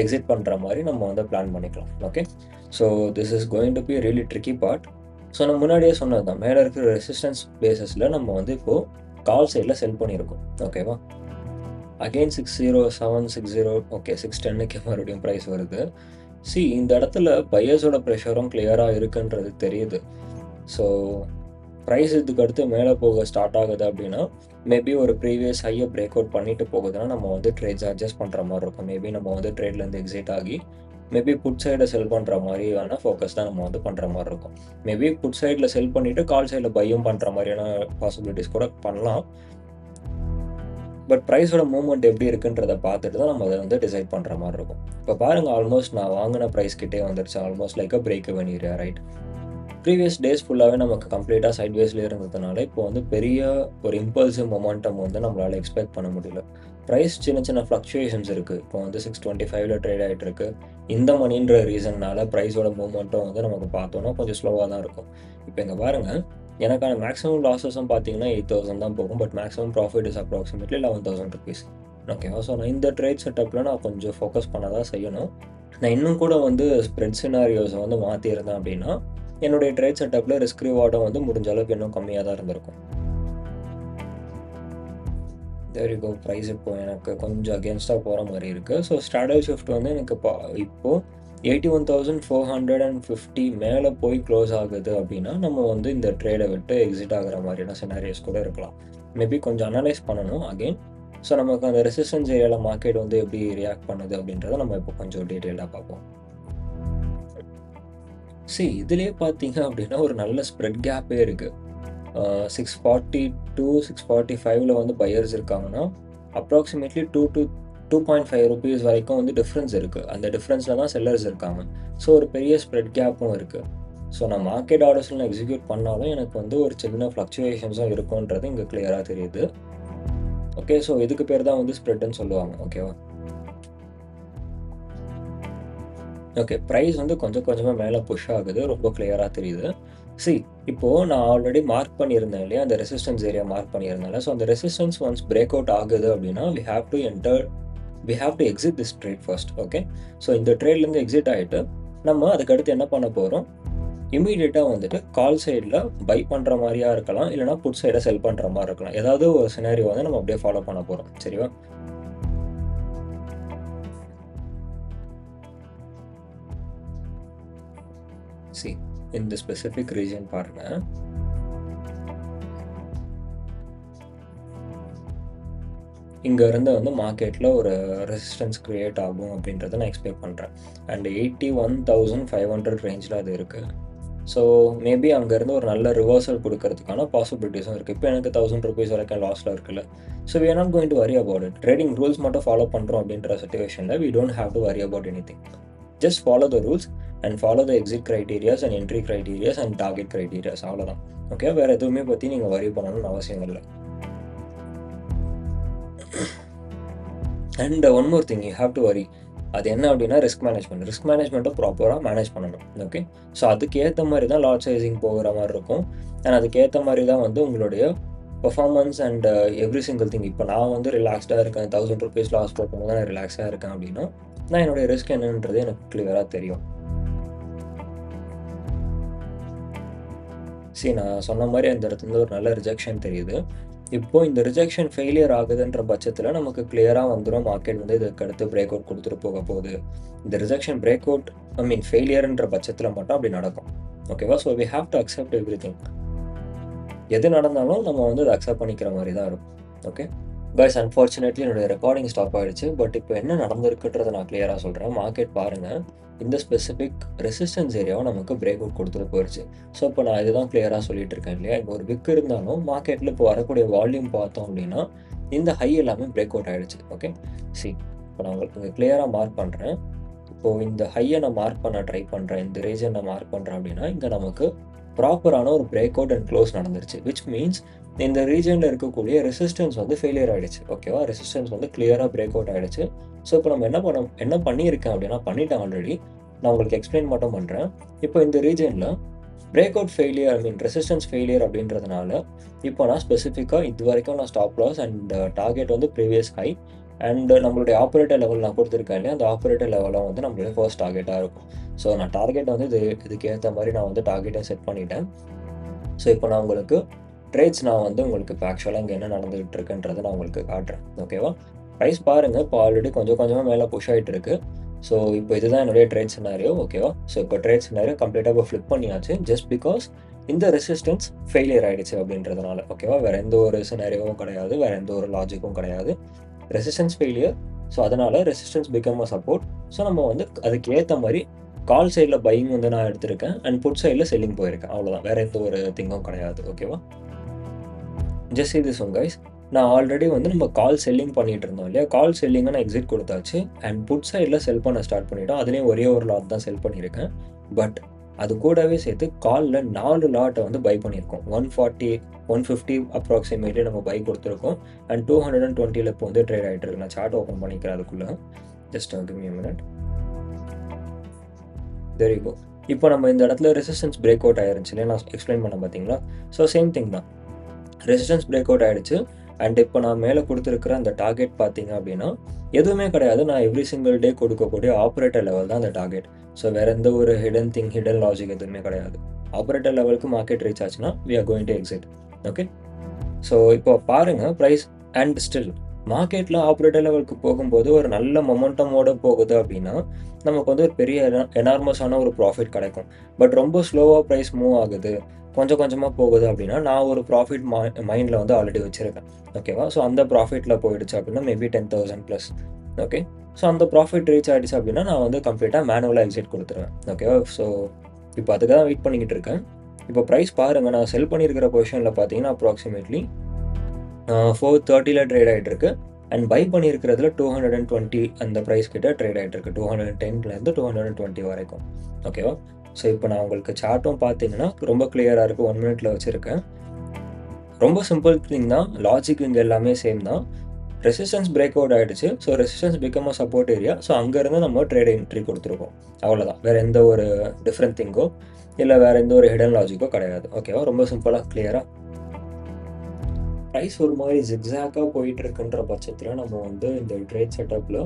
எக்ஸிட் பண்ணுற மாதிரி நம்ம வந்து பிளான் பண்ணிக்கலாம். Okay, so this is going to be really tricky part. So நம்ம முன்னாடியே சொன்னது தான், மேலே இருக்கிற ரெசிஸ்டன்ஸ் பேஸஸில் நம்ம வந்து இப்போது கால் சைடில் செல் பண்ணியிருக்கோம். ஓகேவா? அகெயின் 60760, ஓகே 610க்கு மறுபடியும் ப்ரைஸ் வருது. இந்த இடத்துல பையர்ஸோட ப்ரெஷரும் கிளியராக இருக்குன்றது தெரியுது. ஸோ ப்ரைஸ் இதுக்கு அடுத்து மேலே போக ஸ்டார்ட் ஆகுது அப்படின்னா மேபி ஒரு ப்ரீவியஸ் ஹையை பிரேக் அவுட் பண்ணிட்டு போகுதுன்னா நம்ம வந்து ட்ரேட்ஸ் அட்ஜஸ்ட் பண்ணுற மாதிரி இருக்கும். மேபி நம்ம வந்து ட்ரேட்லேருந்து எக்ஸிட் ஆகி மேபி புட் சைடை செல் பண்ணுற மாதிரி வேணால் ஃபோக்கஸ் தான் நம்ம வந்து பண்ணுற மாதிரி இருக்கும். மேபி புட் சைடில் செல் பண்ணிவிட்டு கால் சைடில் பையும் பண்ணுற மாதிரியான பாசிபிலிட்டிஸ் கூட பண்ணலாம். பட் ப்ரைஸோட மூவ்மெண்ட் எப்படி இருக்குன்றதை பார்த்துட்டு தான் நம்ம அதை வந்து டிசைட் பண்ணுற மாதிரி இருக்கும். இப்போ பாருங்கள், ஆல்மோஸ்ட் நான் வாங்கின ப்ரைஸ் கிட்டே வந்துருச்சு. ஆல்மோஸ்ட் லைக் அ break even area, right? Previous days ஃபுல்லாகவே நமக்கு கம்ப்ளீட்டாக சைட்வேஸ்லேயே இருந்ததுனால இப்போ வந்து பெரிய ஒரு இம்பல்சிவ் மொமெண்டம் வந்து நம்மளால் எக்ஸ்பெக்ட் பண்ண முடியல. ப்ரைஸ் சின்ன ஃப்ளக்சுவேஷன்ஸ் இருக்குது. இப்போ வந்து 625 ட்ரேட் ஆகிட்டு இருக்கு. இந்த மணின்ற ரீசன்னால் ப்ரைஸோட மூவ்மெண்ட்டும் வந்து நமக்கு பார்த்தோன்னா கொஞ்சம் ஸ்லோவாக தான் இருக்கும். இப்போ இங்கே பாருங்கள், எனக்கான மேக்ஸிமம் லாஸஸும் பார்த்தீங்கன்னா 8,000 தான் போகும். But maximum profit is approximately 11,000 rupees. ஓகேவா? ஸோ நான் இந்த ட்ரேட் செட்டப்பில் நான் கொஞ்சம் ஃபோக்கஸ் பண்ண தான் செய்யணும். நான் இன்னும் கூட வந்து ஸ்ப்ரெட் சினாரியோஸை வந்து மாற்றியிருந்தேன் அப்படின்னா என்னுடைய ட்ரேட் செட்டப்பில் ரிஸ்க் ரிவார்டும் வந்து முடிஞ்ச அளவுக்கு இன்னும் கம்மியாக தான் இருந்திருக்கும். தேர் யூ கோ. ப்ரைஸ் இப்போ எனக்கு கொஞ்சம் அகேன்ஸ்டாக போகிற மாதிரி இருக்குது. ஸோ ஸ்ட்ராட்டஜி ஷிஃப்ட் வந்து எனக்கு இப்போது 81,450 மேலே போய் க்ளோஸ் ஆகுது அப்படின்னா நம்ம வந்து இந்த ட்ரேடை விட்டு எக்ஸிட் ஆகிற மாதிரியான சினாரியோஸ் கூட இருக்கலாம். மேபி கொஞ்சம் அனலைஸ் பண்ணணும் அகெயின். ஸோ நமக்கு அந்த ரெசிஸ்டன்ஸ் ஏரியாவில் மார்க்கெட் வந்து எப்படி ரியாக்ட் பண்ணுது அப்படின்றத நம்ம இப்போ கொஞ்சம் டீட்டெயிலாக பார்ப்போம். இதுலேயே பார்த்தீங்க அப்படின்னா ஒரு நல்ல ஸ்ப்ரெட் கேப்பே இருக்குது. 640 645 வந்து பையர்ஸ் இருக்காங்கன்னா அப்ராக்சிமேட்லி 2.5 ருபீஸ் வரைக்கும் வந்து டிஃப்ரென்ஸ் இருக்குது. அந்த டிஃப்ரென்ஸில் தான் செல்லர்ஸ் இருக்காங்க. ஸோ ஒரு பெரிய ஸ்ப்ரெட் கேப்பும் இருக்குது. ஸோ நான் மார்க்கெட் ஆர்டர்ஸ்லாம் எக்ஸிக்யூட் பண்ணாலும் எனக்கு வந்து ஒரு சின்ன ஃப்ளக்சுவேஷன்ஸும் இருக்குன்றது இங்கே கிளியராக தெரியுது. ஓகே, ஸோ இதுக்கு பேர் தான் வந்து ஸ்ப்ரெட்னு சொல்லுவாங்க. ஓகேவா? ஓகே, ப்ரைஸ் வந்து கொஞ்சம் கொஞ்சமாக மேலே புஷ் ஆகுது, ரொம்ப கிளியராக தெரியுது. இப்போது நான் ஆல்ரெடி மார்க் பண்ணியிருந்தேன் இல்லையா, அந்த ரெசிஸ்டன்ஸ் ஏரியா மார்க் பண்ணியிருந்தேன். ஸோ அந்த ரெசிஸ்டன்ஸ் ஒன்ஸ் பிரேக் அவுட் ஆகுது அப்படின்னா we have to exit this trade first. Okay, so இந்த ட்ரேட்லேருந்து எக்ஸிட் ஆகிட்டு நம்ம அதுக்கடுத்து என்ன பண்ண போகிறோம், இமீடியட்டாக வந்துட்டு கால் சைடில் பை பண்ணுற மாதிரியா இருக்கலாம், இல்லைனா புட் சைடை செல் பண்ணுற மாதிரி இருக்கலாம். ஏதாவது ஒரு சினாரியோ வந்து நம்ம அப்படியே ஃபாலோ பண்ண போகிறோம். சரிவா? இந்த ஸ்பெசிஃபிக் ரீஜன் பாருங்க, இங்கே இருந்து வந்து மார்க்கெட்டில் ஒரு ரெசிஸ்டன்ஸ் க்ரியேட் ஆகும் அப்படின்றத நான் எக்ஸ்பெக்ட் பண்ணுறேன். அண்ட் 81,500 ரேஞ்சில் அது இருக்குது. ஸோ மேபி அங்கேருந்து ஒரு நல்ல ரிவர்சல் கொடுக்கறதுக்கான பாசிபிலிட்டிஸும் இருக்குது. இப்போ எனக்கு 1000 ருபீஸ் வரைக்கும் லாஸில் இருக்குல்ல. So we are not going to worry about it. Trading rules மட்டும் ஃபாலோ பண்ணுறோம் அப்படின்ற சிச்சுவேஷனில் we don't have to worry about anything. Just follow the rules and follow the exit criterias and entry criterias and target criterias, அவ்வளோதான். Okay, வேறு எதுவுமே பற்றி நீங்கள் worry பண்ணணும்னு அவசியம் இல்லை. And one more thing you have to worry. அது என்ன அப்படின்னா ரிஸ்க் மேனேஜ்மெண்ட்டும் ப்ராப்பராக மேனேஜ் பண்ணணும். ஓகே, ஸோ அதுக்கேற்ற மாதிரி தான் லாட் சைஸிங் போகிற மாதிரி இருக்கும். அண்ட் அதுக்கேற்ற மாதிரி தான் வந்து உங்களுடைய performance and every single thing. இப்போ நான் வந்து ரிலாக்ஸ்டாக இருக்கேன், 1000 ருபீஸ் லாஸ் போகும்போது நான் ரிலாக்ஸாக இருக்கேன் அப்படின்னா நான் என்னுடைய ரிஸ்க் என்னன்றது எனக்கு கிளியராக தெரியும். நான் சொன்ன மாதிரி அந்த இடத்துல ஒரு நல்ல ரிஜெக்ஷன் தெரியுது. இப்போது இந்த ரிஜெக்ஷன் ஃபெயிலியர் ஆகுதுன்ற பட்சத்தில் நமக்கு கிளியராக வந்துடும் மார்க்கெட் வந்து இதுக்கு அடுத்து பிரேக் அவுட் கொடுத்துட்டு போக போகுது. இந்த ரிஜெக்ஷன் பிரேக் அவுட் ஃபெயிலியர்ன்ற பட்சத்தில் மட்டும் அப்படி நடக்கும். ஓகேவா? So we have to accept everything. எது நடந்தாலும் நம்ம வந்து அதை அக்செப்ட் பண்ணிக்கிற மாதிரி தான் இருக்கும். ஓகே கைஸ், அன்ஃபார்ச்சுனேட்லி என்னுடைய ரெக்கார்டிங் ஸ்டாப் ஆகிடுச்சு. பட் இப்போ என்ன நடந்திருக்குன்றதை நான் கிளியராக சொல்கிறேன். மார்க்கெட் பாருங்கள், இந்த ஸ்பெசிஃபிக் ரெசிஸ்டன்ஸ் ஏரியாவை நமக்கு பிரேக் அவுட் கொடுத்துட்டு போயிடுச்சு. ஸோ இப்போ நான் இதுதான் கிளியராக சொல்லிட்டு இருக்கேன் இல்லையா? இப்போ ஒரு விக் இருந்தாலும் மார்க்கெட்டில் இப்போ வரக்கூடிய வால்யூம் பார்த்தோம் அப்படின்னா இந்த ஹை எல்லாமே பிரேக் அவுட் ஆகிடுச்சு. ஓகே இப்போ நான் உங்களுக்கு இங்கே கிளியராக மார்க் பண்ணுறேன். இப்போது இந்த ஹையை நான் மார்க் பண்ண ட்ரை பண்ணுறேன், இந்த ரீஜன் நான் மார்க் பண்ணுறேன் அப்படின்னா இங்கே நமக்கு ப்ராப்பரான ஒரு பிரேக் அவுட் அண்ட் க்ளோஸ் நடந்துருச்சு. விச் மீன்ஸ் இந்த ரீஜனில் இருக்கக்கூடிய ரெசிஸ்டன்ஸ் வந்து ஃபெயிலியர் ஆகிடுச்சு. ஓகேவா? ரெசிஸ்டன்ஸ் வந்து கிளியராக பிரேக் அவுட் ஆகிடுச்சு. ஸோ இப்போ நம்ம என்ன பண்ணியிருக்கேன் அப்படின்னா பண்ணிட்டேன் ஆல்ரெடி. நான் உங்களுக்கு எக்ஸ்பிளைன் மட்டும் பண்ணுறேன். இப்போ இந்த ரீஜனில் break out failure, resistance failure அப்படின்றதுனால இப்போ நான் ஸ்பெசிஃபிக்காக இது வரைக்கும் நான் ஸ்டாப் லாஸ் அண்ட் டார்கெட் வந்து ப்ரீவியஸ் ஹை அண்ட் நம்மளுடைய ஆப்ரேட்டர் லெவல் நான் கொடுத்துருக்கேன் இல்லையா? அந்த ஆப்ரேட்டர் லெவலாக வந்து நம்மளுடைய ஃபர்ஸ்ட் டார்கெட்டாக இருக்கும். ஸோ நான் டார்கெட் வந்து இதுக்கு ஏற்ற மாதிரி நான் வந்து டார்கெட்டை செட் பண்ணிட்டேன். ஸோ இப்போ நான் உங்களுக்கு ட்ரேட்ஸ் நான் வந்து உங்களுக்கு இப்போ ஆக்சுவலாக இங்கே என்ன நடந்துகிட்டு இருக்குன்றதை நான் உங்களுக்கு காட்டுறேன். ஓகேவா? ப்ரைஸ் பாருங்கள், இப்போ ஆல்ரெடி கொஞ்சம் கொஞ்சமாக மேலே புஷ் ஆகிட்டு இருக்கு. ஸோ இப்போ இதுதான் என்னுடைய ட்ரேட் சினாரியோ. ஓகேவா? ஸோ இப்போ ட்ரேட் சினாரியோ கம்ப்ளீட்டாக இப்போ ஃப்ளிப் பண்ணியாச்சு. ஜஸ்ட் பிகாஸ் இந்த ரெசிஸ்டன்ஸ் ஃபெயிலியர் ஆகிடுச்சு அப்படின்றதுனால. ஓகேவா? வேறு எந்த ஒரு சினாரியோவும் கிடையாது, வேறு எந்த ஒரு லாஜிக்கும் கிடையாது. Resistance failure. ஸோ அதனால் resistance become a support. So நம்ம வந்து அதுக்கு ஏற்ற மாதிரி கால் சைடில் பையிங் வந்து நான் எடுத்திருக்கேன் அண்ட் புட் சைடில் செல்லிங் போயிருக்கேன். அவ்வளோதான், வேறு எந்த ஒரு திங்கும் கிடையாது. ஓகேவா? ஜஸ்ட் இது கைஸ், நான் ஆல்ரெடி வந்து நம்ம கால் செல்லிங் பண்ணிட்டு இருந்தோம் இல்லையா? கால் செல்லிங்கை நான் எக்ஸிட் கொடுத்தாச்சு அண்ட் புட் சைடில் செல் பண்ண ஸ்டார்ட் பண்ணிட்டோம். அதுலேயும் ஒரே ஒரு லாட் தான் செல் பண்ணியிருக்கேன். பட் அது கூடவே சேர்த்து காலில் 4 லாட்டை வந்து பை பண்ணியிருக்கோம். 140 150 அப்ராக்சிமேட்லி நம்ம பை கொடுத்துருக்கோம் அண்ட் 220 இப்போ வந்து ட்ரேட் ஆகிட்டு இருக்கு. நான் சார்ட் ஓப்பன் பண்ணிக்கிறேன் அதுக்குள்ளே. Just give me a minute. there you go. இப்போ நம்ம இந்த இடத்துல ரெசிஸ்டன்ஸ் பிரேக் அவுட் ஆயிருந்துச்சு இல்லையா? நான் எக்ஸ்பிளைன் பண்ண பார்த்தீங்களா? ஸோ சேம் திங் தான், ரெசிஸ்டன்ஸ் பிரேக் அவுட் ஆகிடுச்சு அண்ட் இப்போ நான் மேலே கொடுத்துருக்குற அந்த டார்கெட் பார்த்தீங்க அப்படின்னா எதுவுமே கிடையாது. நான் எவ்ரி சிங்கிள் டே கொடுக்கக்கூடிய ஆப்ரேட்டர் லெவல் தான் அந்த டார்கெட். ஸோ வேறு எந்த ஒரு ஹிடன் லாஜிக் எதுவுமே கிடையாது. ஆப்ரேட்டர் லெவலுக்கு மார்க்கெட் ரீச் ஆச்சுன்னா we are going to exit. Okay, so இப்போ பாருங்கள் ப்ரைஸ் அண்ட் ஸ்டில் மார்க்கெட்டில் ஆப்ரேட்டர் லெவலுக்கு போகும்போது ஒரு நல்ல மொமெண்டமோடு போகுது அப்படின்னா நமக்கு வந்து ஒரு பெரிய எனார்மஸான ஒரு ப்ராஃபிட் கிடைக்கும். பட் ரொம்ப ஸ்லோவாக ப்ரைஸ் மூவ் ஆகுது, கொஞ்சம் கொஞ்சமாக போகுது அப்படின்னா நான் ஒரு ப்ராஃபிட் மைண்டில் வந்து ஆல்ரெடி வச்சுருக்கேன். ஓகேவா? ஸோ அந்த ப்ராஃபிட்டில் போயிடுச்சு அப்படின்னா மேபி 10,000+. ஓகே, ஸோ அந்த ப்ராஃபிட் ரீச் ஆகிடுச்சு அப்படின்னா நான் வந்து கம்ப்ளீட்டாக மேனுவலாக எக்ஸிட் கொடுத்துருவேன். ஓகேவா? ஸோ இப்போ அதுக்கு தான் வெயிட் பண்ணிக்கிட்டு இருக்கேன். இப்போ ப்ரைஸ் பாருங்கள், நான் செல் பண்ணியிருக்கிற பொசிஷனில் பார்த்தீங்கன்னா அப்ராக்சிமேட்லி 430 ட்ரேட் ஆகிட்டு இருக்கு அண்ட் பை பண்ணியிருக்கிறதுல 220 அந்த ப்ரைஸ் கிட்ட ட்ரேட் ஆகிட்டு இருக்கு. 210 220 வரைக்கும். ஓகேவா? ஸோ இப்போ நான் உங்களுக்கு சார்ட்டும் பார்த்தீங்கன்னா ரொம்ப கிளியராக இருக்குது. 1 மினிட்ல வச்சுருக்கேன். ரொம்ப சிம்பிள் திங் தான், லாஜிக் இங்கே எல்லாமே சேம் தான். ரெசிஸ்டன்ஸ் பிரேக் அவுட் ஆகிடுச்சு. So resistance become a support area. So அங்கேருந்து நம்ம ட்ரேட் என்ட்ரி கொடுத்துருக்கோம். அவ்வளோதான், வேறு எந்த ஒரு டிஃப்ரெண்ட் திங்கோ இல்லை வேறு எந்த ஒரு ஹிடன் லாஜிக்கோ கிடையாது. ஓகேவா? ரொம்ப சிம்பிளாக கிளியராக ப்ரைஸ் ஒரு மாதிரி ஜிக்ஸாக்காக போயிட்டு இருக்குன்ற பட்சத்தில் நம்ம வந்து இந்த ட்ரேட் செட்டப்பில்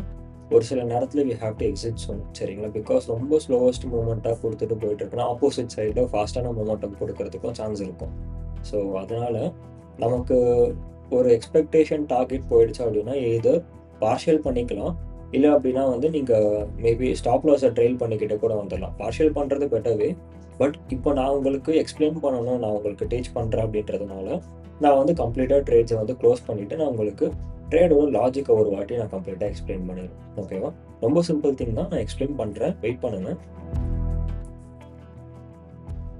ஒரு சில நேரத்தில் we have to exit சொன்னோம். சரிங்களா? பிகாஸ் ரொம்ப ஸ்லோவஸ்ட் மூமெண்ட்டாக கொடுத்துட்டு போயிட்டு இருக்குன்னா ஆப்போசிட் சைடில் ஃபாஸ்ட்டான மூமெண்டம் கொடுக்கறதுக்கும் சான்ஸ் இருக்கும். ஸோ அதனால் நமக்கு ஒரு எக்ஸ்பெக்டேஷன் டார்கெட் போயிடுச்சு அப்படின்னா எதர் பார்ஷியல் பண்ணிக்கலாம், இல்லை அப்படின்னா வந்து நீங்கள் மேபி ஸ்டாப் லாஸை ட்ரெயில் பண்ணிக்கிட்டே கூட வந்துடலாம். பார்ஷியல் பண்ணுறது பெட்டர்வே. பட் இப்போ நான் உங்களுக்கு எக்ஸ்பிளைன் பண்ணணும், நான் உங்களுக்கு டீச் பண்ணுறேன் அப்படின்றதுனால நான் வந்து கம்ப்ளீட்டாக ட்ரேட்ஸை வந்து க்ளோஸ் பண்ணிவிட்டு நான் உங்களுக்கு ட்ரேடோட லாஜிக்கை ஒரு வாட்டி நான் கம்ப்ளீட்டாக எக்ஸ்பிளைன் பண்ணிடுவேன். ஓகேவா? ரொம்ப சிம்பிள் திங் தான், நான் எக்ஸ்பிளைன் பண்ணுறேன், வெயிட் பண்ணுங்கள்.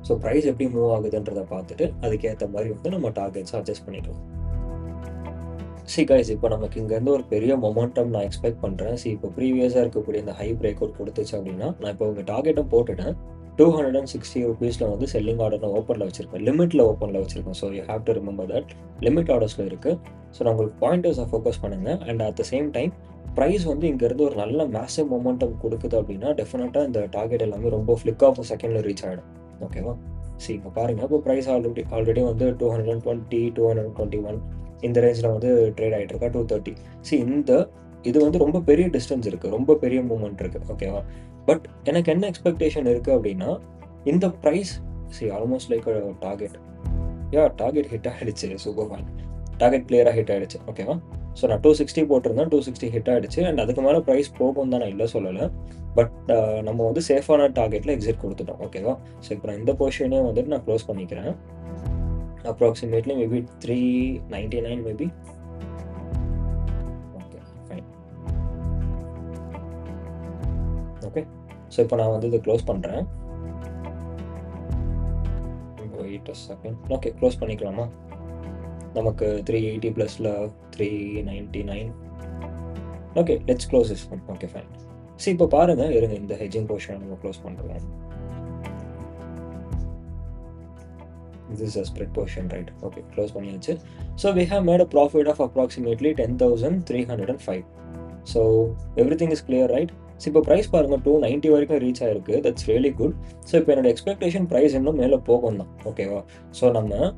ஸோ ப்ரைஸ் எப்படி மூவ் ஆகுதுன்றதை பார்த்துட்டு அதுக்கேற்ற மாதிரி வந்து நம்ம டார்கெட்ஸை அட்ஜஸ்ட் பண்ணிக்கலாம். கைஸ், இப்போ நமக்கு இங்கேருந்து ஒரு பெரிய மொமெண்டம் நான் எக்ஸ்பெக்ட் பண்ணுறேன். இப்போ ப்ரீவியஸாக இருக்கக்கூடிய இந்த ஹை பிரேக் அவுட் கொடுத்துச்சு அப்படின்னா நான் இப்போ உங்கள் டார்கெட்டும் போட்டுட்டேன். 260 rupeesல வந்து செல்லிங் ஆர்டர் நான் ஓப்பனில் வச்சுருக்கேன், லிமிட்டில் ஓப்பனில் வச்சுருக்கேன். So you have to remember that limit ஆர்டர்ஸில் இருக்குது. ஸோ நான் உங்களுக்கு பாயிண்டர்ஸை ஃபோக்கஸ் பண்ணுங்கள் and at the same time price வந்து இங்கேருந்து ஒரு நல்ல மேசிவ் மொமெண்டம் கொடுக்குது அப்படின்னா டெஃபினட்டாக இந்த டார்கெட் எல்லாமே ரொம்ப ஃப்ளிக் ஆஃப் செகண்டில் ரீச் ஆகிடும். ஓகேவா? இப்போ பாருங்கள், இப்போ ப்ரைஸ் ஆல்ரெடி வந்து 220 221 இந்த ரேஞ்சில் வந்து ட்ரேட் ஆகிட்டு இருக்கா. 230. இது வந்து ரொம்ப பெரிய டிஸ்டன்ஸ் இருக்குது, ரொம்ப பெரிய மூவ்மெண்ட் இருக்குது. ஓகேவா? பட் எனக்கு என்ன எக்ஸ்பெக்டேஷன் இருக்குது அப்படின்னா இந்த price almost like target target hit ஆகிடுச்சு. சூப்பர் ஃபைன், டார்கெட் கிளியராக ஹிட் ஆகிடுச்சு. ஓகேவா? ஸோ நான் 260 போட்டிருந்தேன், 260 ஹிட் ஆகிடுச்சு. அண்ட் அதுக்கு மேலே ப்ரைஸ் போகும் தான் நான் இல்லை சொல்லலை. பட் நம்ம வந்து சேஃபான டார்கெட்டில் எக்ஸிட் கொடுத்துட்டோம். ஓகேவா? ஸோ இப்போ நான் இந்த பொசிஷனே வந்துட்டு நான் க்ளோஸ் பண்ணிக்கிறேன். Approximately maybe 399 maybe. Okay fine. Okay, so இப்போ நான் வந்து இதை க்ளோஸ் பண்ணுறேன். Wait a second. Okay, close பண்ணிக்கலாமா? நமக்கு 380 ப்ளஸில் 399. Okay, let's close this one. Okay fine. சரி, இப்போ பாருங்கள், இருங்க, இந்த ஹெட்ஜிங் பொசிஷனை நம்ம க்ளோஸ் பண்ணுறோம். This is a spread portion, right? Okay, close பண்ணியாச்சு. So we have made a profit of approximately 10,305. So everything is clear, right? So இப்போ ப்ரைஸ் பாருங்கள் 290 வரைக்கும் ரீச் ஆயிருக்கு. That's really good. ஸோ இப்போ என்னோட எக்ஸ்பெக்டேஷன் ப்ரைஸ் இன்னும் மேலே போகும் தான். ஓகேவா? ஸோ நம்ம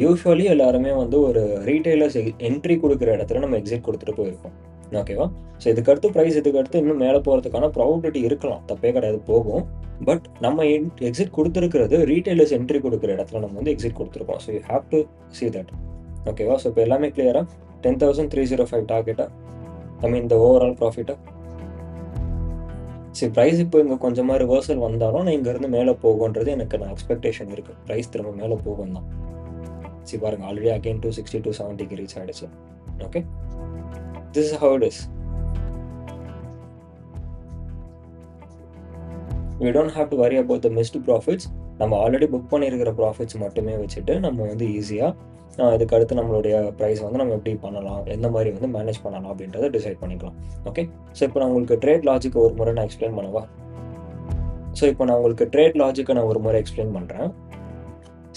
யூஸ்வலி எல்லாருமே வந்து ஒரு ரீட்டைலர்ஸ் என்ட்ரி கொடுக்குற இடத்துல நம்ம எக்ஸிட் கொடுத்துட்டு போயிருக்கோம். ஓகேவா? ஸோ இதுக்கடுத்து ப்ரைஸ் இதுக்கடுத்து இன்னும் மேலே போகிறதுக்கான ப்ராபபிலிட்டி இருக்கலாம், தப்பே கிடையாது, போகும். பட் நம்ம எக்ஸிட் கொடுத்துருக்கிறது ரீட்டைலர்ஸ் என்ட்ரி கொடுக்குற இடத்துல நம்ம வந்து எக்ஸிட் கொடுத்துருக்கோம். So you have to see that. ஓகேவா? ஸோ இப்போ எல்லாமே கிளியராக 10,305 டார்கெட்டா, ஐ மீன் இந்த ஓவரால் ப்ராஃபிட்டா. சரி, ப்ரைஸ் இப்போ இங்கே கொஞ்சமாக ரிவர்சல் வந்தாலும் நான் இங்கேருந்து மேலே போகுன்றது எனக்கு நான் எக்ஸ்பெக்டேஷன் இருக்குது. ப்ரைஸ் திரும்ப மேலே போகும் தான். சரி பாருங்கள், ஆல்ரெடி அகெயின் 260 270க்கு ரீச் ஆகிடுச்சு. Okay, this is how it is. We don't have to worry about the missed profits. நம்ம ஆல்ரெடி புக் பண்ணியிருக்கிற ப்ராஃபிட்ஸ் மட்டுமே வச்சுட்டு நம்ம வந்து ஈஸியாக இதுக்கு அடுத்து நம்மளுடைய ப்ரைஸ் வந்து நம்ம எப்படி பண்ணலாம், எந்த மாதிரி வந்து மேனேஜ் பண்ணலாம் அப்படின்றத டிசைட் பண்ணிக்கலாம். ஓகே, ஸோ இப்போ நான் உங்களுக்கு ட்ரேட் லாஜிக்கை ஒரு முறை நான் எக்ஸ்பிளைன் பண்ணவா? ஸோ இப்போ நான் உங்களுக்கு ட்ரேட் லாஜிக்கை நான் ஒரு முறை எக்ஸ்பிளைன் பண்ணுறேன்.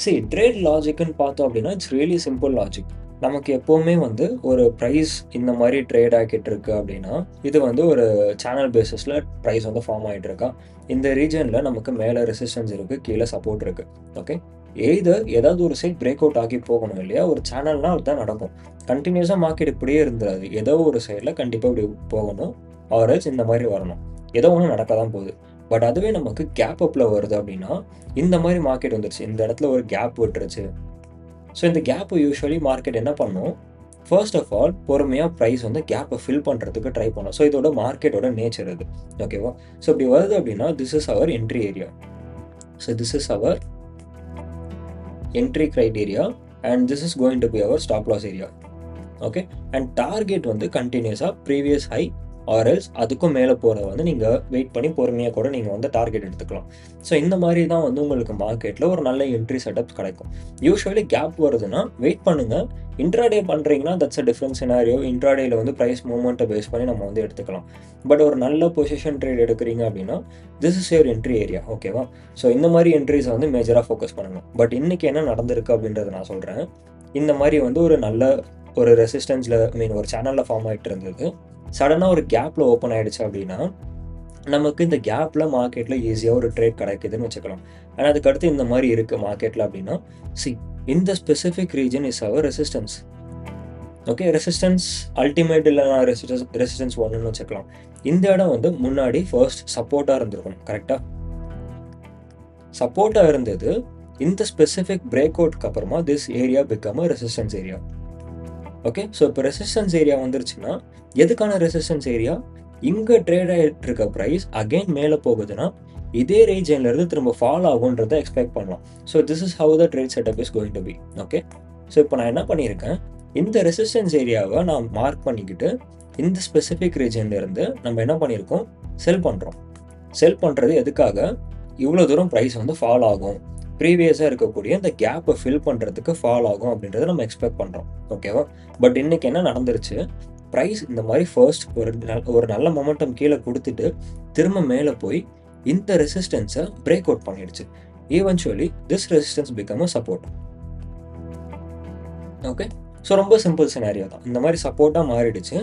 சரி, ட்ரேட் லாஜிக்குன்னு பார்த்தோம் அப்படின்னா இட்ஸ் ரியலி சிம்பிள் லாஜிக். நமக்கு எப்போவுமே வந்து ஒரு ப்ரைஸ் இந்த மாதிரி ட்ரேட் ஆகிட்டு இருக்கு அப்படின்னா இது வந்து ஒரு சேனல் பேசிஸில் ப்ரைஸ் வந்து ஃபார்ம் ஆகிட்டு இருக்கா. இந்த ரீஜனில் நமக்கு மேலே ரெசிஸ்டன்ஸ் இருக்குது, கீழே சப்போர்ட் இருக்குது. ஓகே, எய்தர் ஏதாவது ஒரு சைட் பிரேக் அவுட் ஆகி போகணும் இல்லையா? ஒரு சேனல்னால் அதுதான் நடக்கும். கண்டினியூஸாக மார்க்கெட் இப்படியே இருந்துடாது, ஏதோ ஒரு சைடில் கண்டிப்பாக இப்படி போகணும், ஆர்எல்ஸ் இந்த மாதிரி வரணும். ஏதோ ஒன்று நடக்க தான் போகுது. பட் அதுவே நமக்கு கேப் அப்பில் வருது அப்படின்னா இந்த மாதிரி மார்க்கெட் வந்துருச்சு, இந்த இடத்துல ஒரு கேப் விட்டுருச்சு. ஸோ இந்த கேப்பை யூஸ்வலி மார்க்கெட் என்ன பண்ணும், ஃபர்ஸ்ட் ஆஃப் ஆல் பொறுமையாக ப்ரைஸ் வந்து கேப்பை ஃபில் பண்ணுறதுக்கு ட்ரை பண்ணும். ஸோ இதோட மார்க்கெட்டோட நேச்சர் இது. ஓகேவா? ஸோ இப்படி வருது அப்படின்னா this is our entry area. So this is our entry criteria and this is going to be our stop loss area. Okay, and target வந்து கண்டினியூஸாக ப்ரீவியஸ் ஹை ஆர்எல்ஸ் அதுக்கும் மேலே போகிறத வந்து நீங்கள் வெயிட் பண்ணி பொறுமையாக கூட நீங்கள் வந்து டார்கெட் எடுத்துக்கலாம். ஸோ இந்த மாதிரி தான் வந்து உங்களுக்கு மார்க்கெட்டில் ஒரு நல்ல என்ட்ரி செட்டப் கிடைக்கும். யூஸ்வலி கேப் வருதுன்னா வெயிட் பண்ணுங்கள். இன்ட்ராடே பண்ணுறீங்கன்னா தட்ஸ் அ டிஃப்ரெண்ட் சினாரியோ. இன்ட்ராடேயில் வந்து ப்ரைஸ் மூவ்மெண்ட்டை பேஸ் பண்ணி நம்ம வந்து எடுத்துக்கலாம். பட் ஒரு நல்ல பொசிஷன் ட்ரேட் எடுக்கிறீங்க அப்படின்னா this is your entry area. ஓகேவா? ஸோ இந்த மாதிரி என்ட்ரிஸை வந்து மேஜராக ஃபோக்கஸ் பண்ணுங்கள். பட் இன்றைக்கி என்ன நடந்திருக்கு அப்படின்றத நான் சொல்கிறேன். இந்த மாதிரி வந்து ஒரு நல்ல ஒரு ரெசிஸ்டன்ஸில் ஒரு சேனலில் ஃபார்ம் ஆகிட்டு இருந்தது. சடனாக ஒரு கேப்பில் ஓப்பன் ஆகிடுச்சு அப்படின்னா நமக்கு இந்த கேப்பில் மார்க்கெட்டில் ஈஸியாக ஒரு ட்ரேட் கிடைக்குதுன்னு வச்சுக்கலாம். ஆனால் அதுக்கடுத்து இந்த மாதிரி இருக்குது மார்க்கெட்டில் அப்படின்னா இந்த specific region is our resistance. Okay, resistance ultimate இல்லைனா ரெசிஸ்டன்ஸ் ஒன்றுன்னு வச்சுக்கலாம். இந்த இடம் வந்து முன்னாடி ஃபர்ஸ்ட் சப்போர்ட்டாக இருந்திருக்கணும். கரெக்டாக சப்போர்ட்டாக இருந்தது. இந்த ஸ்பெசிஃபிக் பிரேக் அவுட்க்கு அப்புறமா this area become a resistance area. Okay, so இப்போ ரெசிஸ்டன்ஸ் ஏரியா வந்துருச்சுன்னா எதுக்கான ரெசிஸ்டன்ஸ் ஏரியா? இங்கே ட்ரேட் ஆகிட்டு இருக்க ப்ரைஸ் அகெயின் மேலே போகுதுன்னா இதே ரீஜன்லேருந்து திரும்ப ஃபால் ஆகுன்றதை எக்ஸ்பெக்ட் பண்ணலாம். So this is how the trade setup is going to be. Okay, so இப்போ நான் என்ன பண்ணியிருக்கேன், இந்த ரெசிஸ்டன்ஸ் ஏரியாவை நான் மார்க் பண்ணிக்கிட்டு இந்த ஸ்பெசிஃபிக் ரீஜன்லேருந்து நம்ம என்ன பண்ணியிருக்கோம், செல் பண்ணுறோம். செல் பண்ணுறது எதுக்காக? இவ்வளோ தூரம் ப்ரைஸ் வந்து ஃபால் ஆகும், ப்ரீவியஸாக இருக்கக்கூடிய இந்த கேப்பை ஃபில் பண்ணுறதுக்கு ஃபால் ஆகும் அப்படின்றத நம்ம எக்ஸ்பெக்ட் பண்ணுறோம். ஓகேவா? பட் இன்றைக்கி என்ன நடந்துருச்சு, ப்ரைஸ் இந்த மாதிரி ஃபர்ஸ்ட் ஒரு நல்ல மொமெண்டம் கீழே கொடுத்துட்டு திரும்ப மேலே போய் இந்த ரெசிஸ்டன்ஸை பிரேக் அவுட் பண்ணிடுச்சு. Eventually this resistance become a support. Okay, so ரொம்ப சிம்பிள் சினாரியோ தான். இந்த மாதிரி சப்போர்ட்டாக மாறிடுச்சு.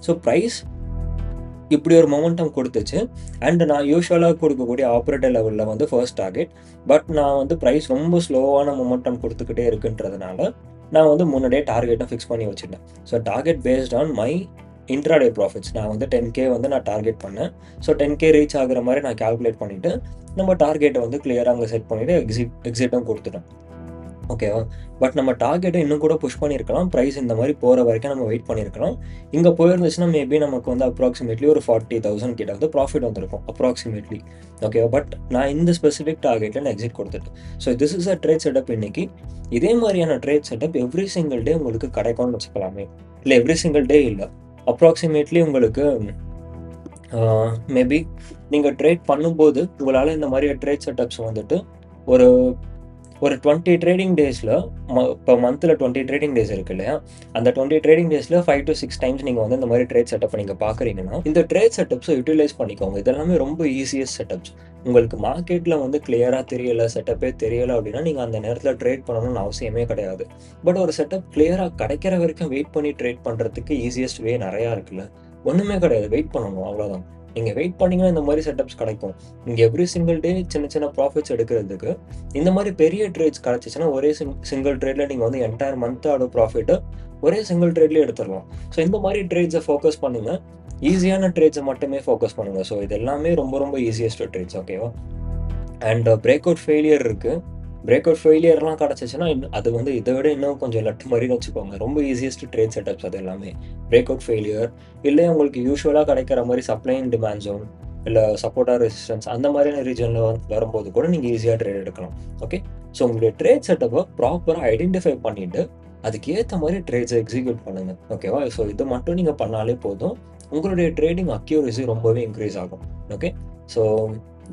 ஸோ ப்ரைஸ் இப்படி ஒரு மொமெண்டம் கொடுத்துச்சு. அண்ட் நான் யூஸ்வலாக கொடுக்கக்கூடிய ஆப்ரேட்டர் லெவலில் வந்து ஃபர்ஸ்ட் டார்கெட். பட் நான் வந்து ப்ரைஸ் ரொம்ப ஸ்லோவான மொமெண்டம் கொடுத்துக்கிட்டே இருக்குன்றதுனால நான் வந்து முன்னாடியே டார்கெட்டை ஃபிக்ஸ் பண்ணி வச்சுட்டேன். So target based on my intraday profits. நான் வந்து 10K வந்து நான் டார்கெட் பண்ணேன். ஸோ 10K ரீச் ஆகுற மாதிரி நான் கால்குலேட் பண்ணிவிட்டு நம்ம டார்கெட்டை வந்து கிளியராக அங்கே செட் பண்ணிவிட்டு எக்ஸிட்டும் கொடுத்துட்டேன். ஓகேவா? பட் நம்ம டார்கெட்ட இன்னும் கூட புஷ் பண்ணியிருக்கலாம். பிரைஸ் இந்த மாரி போற வரைக்கும் நம்ம வெயிட் பண்ணியிருக்கலாம். இங்க போயிருந்துச்சுன்னா மேபி நமக்கு வந்து அப்ராக்ஸிமேட்லி ஒரு 40,000 கிட்ட வந்து ப்ராஃபிட் வந்திருக்கும். அப்ராக்ஸிமேட்லி. ஓகேவா? பட் நான் இந்த ஸ்பெசிஃபிக் டார்கெட்ல நான் எக்ஸிட் குடுத்துட்டேன். So this is a trade setup இன்னைக்கு. இதே மாரியான trade setup every single day உங்களுக்கு கிடைக்கும்னு வச்சுக்கலாமே. இல்ல எவ்ரி சிங்கிள் டே இல்ல. அப்ராக்ஸிமேட்லி உங்களுக்கு மேபி நீங்க ட்ரேட் பண்ணும்போது உங்களால இந்த மாரி ட்ரேட் செட்டப்ஸ் வந்துட்டு ஒரு ஒரு 20 ட்ரேடிங் டேஸ்ல இப்போ மந்த்ல 20 ட்ரேடிங் டேஸ் இருக்கு இல்லையா? அந்த 20 ட்ரேடிங் டேஸ்ல 5 to 6 டைம்ஸ் நீங்க வந்து இந்த மாரி ட்ரேட் செட்டப்ப நீங்க பார்க்குறீங்கன்னா, இந்த ட்ரேட் செட்டப்ஸ யுட்டிலைஸ் பண்ணிக்கோங்க. இதெல்லாமே ரொம்ப ஈஸியஸ்ட் செட்டப்ஸ். உங்களுக்கு மார்க்கெட்ல வந்து கிளியரா தெரியல, செட்டப்பே தெரியல அப்படின்னா, நீங்க அந்த நேரத்துல ட்ரேட் பண்ணணும்னு அவசியமே கிடையாது. பட் ஒரு செட்டப் கிளியரா கிடைக்கிற வரைக்கும் வெயிட் பண்ணி ட்ரேட் பண்றதுக்கு ஈஸியஸ்ட் வே நெறையா இருக்குல்ல. ஒண்ணுமே கிடையாது. வெயிட் பண்ணணும் அவ்வளோதான். நீங்க வெயிட் பண்ணீங்கன்னா இந்த மாரி செட்டப்ஸ் கிடைக்கும். நீங்க எவ்ரி சிங்கிள் டே சின்ன சின்ன ப்ராஃபிட்ஸ் எடுக்கிறதுக்கு இந்த மாரி பெரிய ட்ரேட்ஸ் கிடைச்சுச்சுன்னா, ஒரே சிங்கிள் ட்ரேட்ல நீங்க வந்து என்டையர் மந்த்தோட ப்ராஃபிட்ட ஒரே சிங்கிள் ட்ரேட்லயே எடுத்துறலாம். ஸோ இந்த மாரி ட்ரேட்ஸ ஃபோக்கஸ் பண்ணுங்க. ஈஸியான ட்ரேட்ஸ மட்டுமே ஃபோக்கஸ் பண்ணுங்க. ஸோ இது எல்லாமே ரொம்ப ரொம்ப ஈஸியஸ்ட் ட்ரேட்ஸ் ஓகேவா? அண்ட் பிரேக் அவுட் ஃபெயிலியர் இருக்கு. பிரேக் அவுட் ஃபெயிலியர்லாம் கிடைச்சுச்சுன்னா, அது வந்து இத விட இன்னும் கொஞ்சம் லட்டு மாரின்னு வச்சுக்கோங்க. ரொம்ப ஈஸியஸ்ட் ட்ரேட் செட்டப்ஸ் அது எல்லாமே. பிரேக் அவுட் ஃபெயிலியர் இல்ல உங்களுக்கு யூசுவலா கிடைக்கிற மாரி சப்ளை அண்ட் டிமாண்ட் ஜோன் இல்ல சப்போர்ட் ஆர் ரெசிஸ்டன்ஸ் அந்த மாதிரியான ரீஜன்ல வரும்போது கூட நீங்க ஈஸியா ட்ரேட் எடுக்கலாம். ஓகே. ஸோ உங்களுடைய ட்ரேட் செட்டப்ப ப்ராப்பரா ஐடென்டிஃபை பண்ணிட்டு, அதுக்கு ஏத்த மாரி ட்ரேட்ஸ எக்ஸிக்யூட் பண்ணுங்க. ஓகேவா? ஸோ இது மட்டும் நீங்க பண்ணாலே போதும். உங்களுடைய ட்ரேடிங் அக்யூரசி ரொம்பவே இன்க்ரீஸ் ஆகும். Okay. So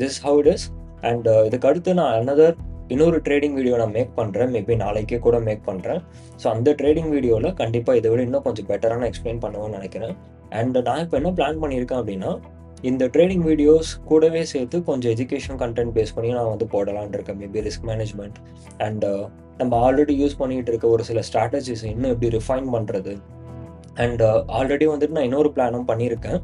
this how it is. And இதுக்கு அடுத்து நான் இன்னொரு ட்ரேடிங் வீடியோ நான் மேக் பண்றேன். மேபி நாளைக்கே கூட மேக் பண்றேன். ஸோ அந்த ட்ரேடிங் வீடியோல கண்டிப்பா இத விட இன்னும் கொஞ்சம் பெட்டரா நான் எக்ஸ்பிளைன் பண்ணுவேன்னு நெனைக்கிறேன். அண்ட் நான் இப்ப என்ன பிளான் பண்ணியிருக்கேன் அப்படின்னா, இந்த ட்ரேடிங் வீடியோஸ் கூடவே சேர்த்து கொஞ்சம் எஜுகேஷன் கன்டென்ட் பேஸ் பண்ணி நான் வந்து போடலாம்னு இருக்கேன். மேபி ரிஸ்க் மேனேஜ்மென்ட் அண்ட் நம்ம ஆல்ரெடி யூஸ் பண்ணிட்டு இருக்க ஒரு சில ஸ்ட்ராட்டஜிஸ் இன்னும் எப்படி ரிஃபைன் பண்றது அண்ட் ஆல்ரெடி வந்துட்டு நான் இன்னொரு பிளானும் பண்ணியிருக்கேன்.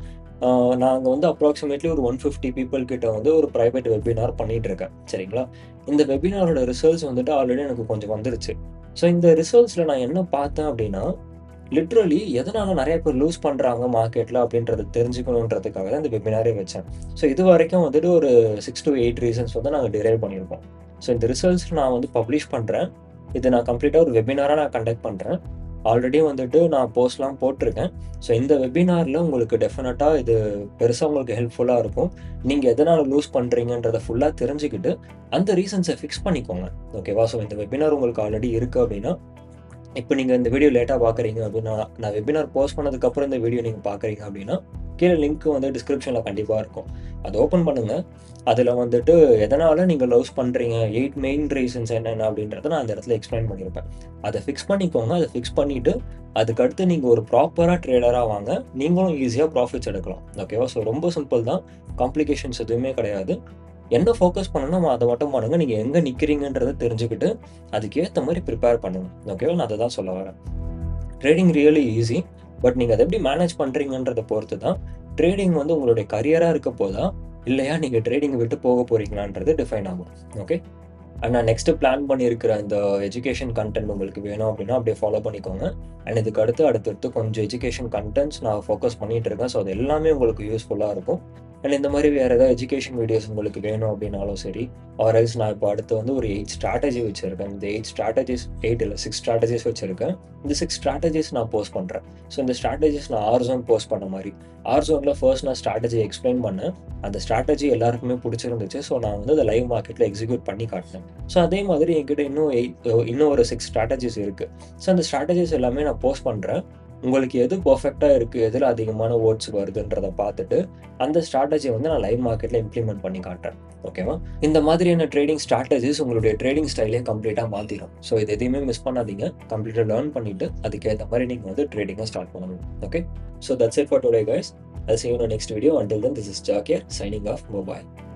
நாங்க வந்து அப்ராக்ஸிமேட்லி ஒரு 150 பீப்பிள் கிட்ட வந்து ஒரு பிரைவேட் வெபினார் பண்ணிட்டு இருக்கேன். சரிங்களா? இந்த வெபினாரோட ரிசல்ட்ஸ் வந்துட்டு ஆல்ரெடி எனக்கு கொஞ்சம் வந்துருச்சு. ஸோ இந்த ரிசல்ட்ஸ்ல நான் என்ன பார்த்தேன் அப்படின்னா, லிட்ரலி எதனால நெறைய பேர் லூஸ் பண்றாங்க மார்க்கெட்ல அப்படின்றத தெரிஞ்சுக்கணுன்றதுக்காக தான் இந்த வெபினாரே வச்சேன். ஸோ இதுவரைக்கும் வந்துட்டு ஒரு 6 to 8 ரீசன்ஸ் வந்து நாங்க டிரைவ் பண்ணியிருக்கோம். ஸோ இந்த ரிசல்ட்ஸ் நான் வந்து பப்ளிஷ் பண்றேன். இது நான் கம்ப்ளீட்டா ஒரு வெபினாரா நான் கண்டக்ட் பண்றேன். ஆல்ரெடி வந்துட்டு நான் போஸ்ட்லாம் போட்டிருக்கேன். ஸோ இந்த வெபினார்ல உங்களுக்கு டெஃபினட்டா இது பெருசா உங்களுக்கு ஹெல்ப்ஃபுல்லா இருக்கும். நீங்க எதனால லூஸ் பண்றீங்கன்றத ஃபுல்லா தெரிஞ்சுக்கிட்டு, அந்த ரீசன்ஸ ஃபிக்ஸ் பண்ணிக்கோங்க. ஓகேவா? ஸோ இந்த வெபினார் உங்களுக்கு ஆல்ரெடி இருக்கு அப்படின்னா, இப்ப நீங்க இந்த வீடியோ லேட்டா பார்க்குறீங்க அப்படின்னா, நான் வெபினார் போஸ்ட் பண்ணதுக்கப்புறம் இந்த வீடியோ நீங்க பார்க்குறீங்க அப்படின்னா, கீழ லிங்க் வந்து டிஸ்கிரிப்ஷன்ல கண்டிப்பா இருக்கும். அத ஓப்பன் பண்ணுங்க. அதுல வந்துட்டு எதனால நீங்க லூஸ் பண்றீங்க, 8 மெயின் ரீசன்ஸ் என்னென்ன அப்படின்றத நான் அந்த இடத்துல எக்ஸ்பிளைன் பண்ணியிருப்பேன். அத ஃபிக்ஸ் பண்ணிக்கோங்க. அத ஃபிக்ஸ் பண்ணிட்டு, அதுக்கடுத்து நீங்க ஒரு ப்ராப்பரா ட்ரேடரா வாங்க. நீங்களும் ஈஸியா ப்ராஃபிட்ஸ் எடுக்கலாம். ஓகேவா? ஸோ ரொம்ப சிம்பிள் தான். காம்ப்ளிகேஷன்ஸ் எதுவுமே கிடையாது. என்ன ஃபோக்கஸ் பண்ணணுமோ அத மட்டும் பண்ணுங்க. நீங்க எங்க நிக்கிறீங்கன்றத தெரிஞ்சுக்கிட்டு, அதுக்கு ஏத்த மாரி ப்ரிப்பேர் பண்ணுங்க. ஓகேவா? நான் அத தான் சொல்ல வரேன். Trading really easy. பட் நீங்க அத எப்படி மேனேஜ் பண்றீங்கன்றத பொறுத்து தான், ட்ரேடிங் வந்து உங்களுடைய கரியரா இருக்க போதா, இல்லையா நீங்க ட்ரேடிங்க விட்டு போக போறீங்களான்றது டிஃபைன் ஆகும். ஓகே. அண்ட் நான் நெக்ஸ்ட் பிளான் பண்ணியிருக்கிற அந்த எஜுகேஷன் கன்டென்ட் உங்களுக்கு வேணும் அப்படின்னா, அப்படியே ஃபாலோ பண்ணிக்கோங்க. அண்ட் இதுக்கு அடுத்தடுத்து கொஞ்சம் எஜுகேஷன் கன்டென்ட்ஸ் நான் ஃபோக்கஸ் பண்ணிட்டு இருக்கேன். ஸோ அது எல்லாமே உங்களுக்கு யூஸ்ஃபுல்லா இருக்கும். அண்ட் இந்த மாரி வேற ஏதாவது எஜுகேஷன் வீடியோஸ் உங்களுக்கு வேணும் அப்படின்னாலும் சரி, ஆர் எல்ஸ் நான் இப்போ அடுத்து வந்து ஒரு 8 ஸ்ட்ராட்டஜி வச்சிருக்கேன். இந்த 8 இல்ல 6 ஸ்ட்ராட்டஜிஸ் வச்சிருக்கேன். இந்த 6 ஸ்ட்ராட்டஜிஸ் நான் போஸ்ட் பண்றேன். ஸோ இந்த ஸ்ட்ராட்டஜிஸ் நான் ஆர்ஸோன் போஸ்ட் பண்ண மாரி. ஆர்ஸோன்ல ஃபர்ஸ்ட் நான் ஸ்ட்ராட்டஜி எக்ஸ்பிளைன் பண்ணேன். அந்த ஸ்ட்ராட்டஜி எல்லாருக்குமே புடிச்சிருந்துச்சு. ஸோ நான் வந்து அத லைவ் மார்க்கெட்ல எக்ஸிக்யூட் பண்ணி காட்டினேன். ஸோ அதே மாதிரி என்கிட்ட இன்னும் ஒரு 6 ஸ்ட்ராட்டஜிஸ் இருக்கு. ஸோ அந்த ஸ்ட்ராட்டஜிஸ் எல்லாமே நான் போஸ்ட் பண்றேன். உங்களுக்கு எது பெர்ஃபெக்ட்டா இருக்கு, எதுல அதிகமான வோட்ஸ் வருதுன்றத பார்த்துட்டு, அந்த ஸ்ட்ராட்டஜிய வந்து நான் லைவ் மார்க்கெட்ல இம்ப்ளிமெண்ட் பண்ணி காட்டுறேன். ஓகேவா? இந்த மாதிரியான ட்ரேடிங் ஸ்ட்ராட்டஜிஸ் உங்களுடைய ட்ரேடிங் ஸ்டைலே கம்ப்ளீட்டா மாத்திரும். ஸோ இது எதையுமே மிஸ் பண்ணாதீங்க. கம்ப்ளீட்டா லேர்ன் பண்ணிட்டு, அதுக்கேத்த மாரி நீங்க வந்து ட்ரேடிங்க ஸ்டார்ட் பண்ணணும். Okay? So that's it for today guys. I'll see you in the next video. Until then, this is Jack here signing off. Bye bye.